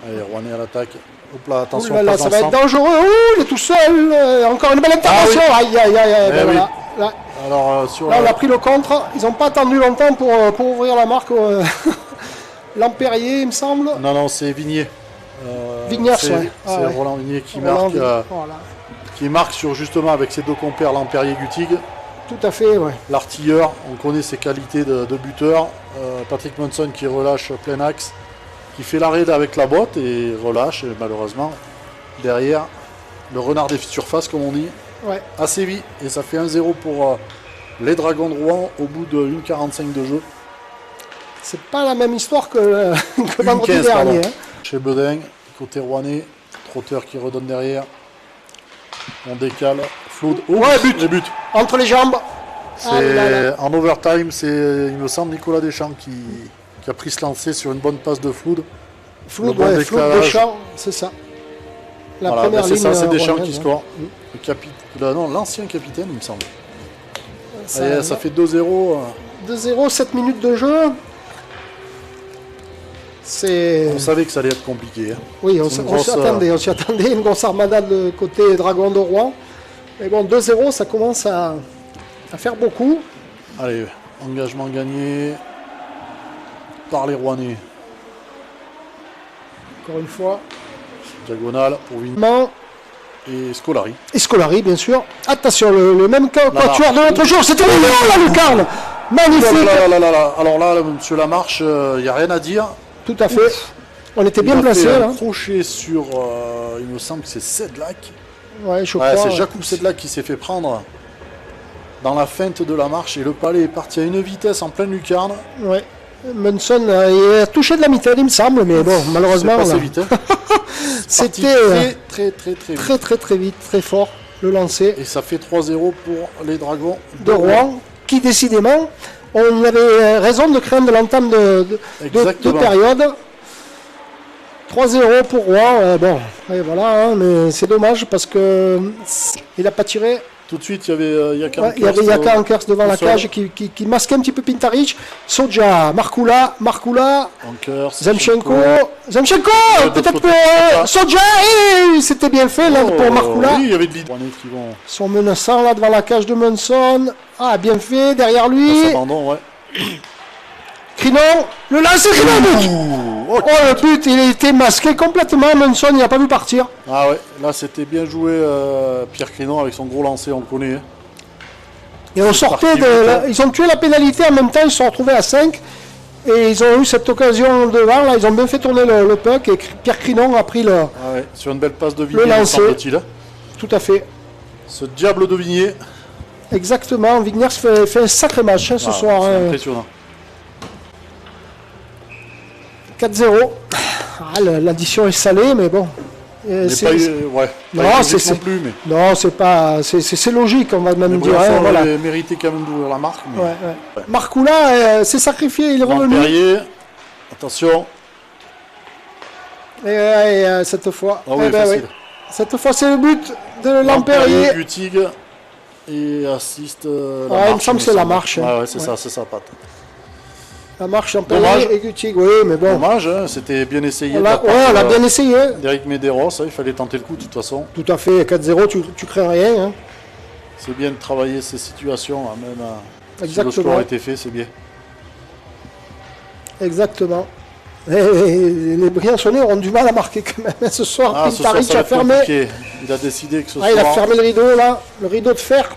Allez, Rouennais à l'attaque. Hop là, attention. Là, ça va être dangereux. Oh, il est tout seul. Encore une belle intervention. Ah, oui. Aïe, aïe, aïe. Eh Ben oui. voilà. Là, Alors, sur là, on a pris le contre. Ils n'ont pas attendu longtemps pour ouvrir la marque. Lampérier, il me semble. Non, non, c'est Vignier. Vigners, c'est ouais. Ah, c'est ouais. Roland Vignier qui Roland marque, Vignier, voilà. qui marque sur justement avec ses deux compères Lampérier-Gutig. Tout à fait, ouais. L'artilleur, on connaît ses qualités de buteur. Patrick Munson qui relâche plein axe, qui fait l'arrêt avec la botte et relâche. Et malheureusement, derrière, le renard des surfaces, comme on dit, Ouais. a sévi. Et ça fait 1-0 pour les Dragons de Rouen au bout de 1,45 de jeu. C'est pas la même histoire que vendredi 1,15, dernier. pardon. Hein. Chez Bedin, côté Rouennais, Trotteur qui redonne derrière. On décale. Floud. Oh, Ouais, but. Les buts. Entre les jambes. C'est Ah là là. en overtime, c'est il me semble Nicolas Deschamps qui a pris ce lancer sur une bonne passe de Floud. Floud, bon ouais, Floud, décalage. Deschamps, c'est ça. La Voilà, première ben c'est ligne. ça, c'est Deschamps qui rouennaise, score. hein. L'ancien capitaine, il me semble. Ça, Ça fait 2-0. 2-0, 7 minutes de jeu. C'est. On savait que ça allait être compliqué. Hein. Oui, on C'est une s'y grosse, attendait. On s'y attendait. Une grosse armada de côté Dragon de Rouen. Mais bon, 2-0, ça commence à faire beaucoup. Allez, engagement gagné par les Rouennais. Encore une fois. Diagonale pour Vigny Man et Scolari. et Scolari, bien sûr. Attention, le même quatuor de l'autre jour. C'était mignon, la lucarne. Magnifique. Là. Alors là, monsieur Lamarche, il n'y a rien à dire. Tout à fait. On était bien Il a placés, fait là. un crochet sur, il me semble que c'est Sedlak. Ouais, je Ouais, crois. c'est Jakub Sedlak qui s'est fait prendre dans la feinte de la marche et le palais est parti à une vitesse en pleine lucarne. Ouais. Munson il a touché de la mitaine, il me semble, mais bon, malheureusement, C'est passé là, vite. Hein. c'était très vite, très fort, le lancer Et ça fait 3-0 pour les Dragons de Rouen, qui décidément, on avait raison de craindre l'entame de Exactement. période. 3-0 pour Rouen, bon, et voilà, hein, mais c'est dommage parce que il n'a pas tiré. Tout de suite, il y avait Yakan Ouais, il y avait Yaka Ankers devant la cage qui masquait un petit peu Pintaric. Soja, Markula, Ankers, Zemchenko, peut-être d'autres pour Soja, et c'était bien fait là pour Markula. Oui, il y avait de l'idée. Qui vont Ils sont menaçants là devant la cage de Munson. Ah, bien fait, derrière à lui. s'abandon, ouais. Crinon, le lancer, Crinon, but. Oh, le but, il a été masqué complètement. Munson, il n'a pas vu partir. Ah ouais, là c'était bien joué Pierre Crinon avec son gros lancer, on le connaît. Hein. Et on sortait ils ont tué la pénalité en même temps, ils se sont retrouvés à 5. Et ils ont eu cette occasion devant, là, ils ont bien fait tourner le puck. Et Pierre Crinon a pris le. Ah ouais, sur une belle passe de Le Vignier, lancer. semble-t-il. Hein. Tout à fait. Ce diable de Vignier. Exactement, Vigners fait un sacré match hein, ce soir. C'est Hein. impressionnant. 4-0. Ah, l'addition est salée, mais bon. Ouais, Non, pas c'est non plus, mais non, c'est pas, c'est logique, on va même les dire. Briançons Hein, voilà. avaient mérité quand même d'ouvrir la marque. Mais... Ouais. Markula s'est sacrifié, il est revenu. Lampérier, attention. Et cette fois, Ah oui, facile. cette fois c'est le but de Lampérier. Gutig et assiste la Il me marche. semble que c'est la marche. Hein. Ah ouais, c'est ça, c'est sa patte. La marche Dommage. Lampérier et Gutig, oui, mais bon. Dommage, hein, c'était bien essayé. On l'a bien essayé. D'Éric Medeiros, hein, il fallait tenter le coup de toute façon. Tout à fait, 4-0, tu crains rien. Hein. C'est bien de travailler ces situations, hein, même si le Exactement. score a été fait, c'est bien. Exactement. Et les Briançonnais auront du mal à marquer quand même. Ce soir, Ce soir, Pintaric ça va a être fermé. compliqué. Il a décidé que ce soir... Il a fermé le rideau là, le rideau de fer.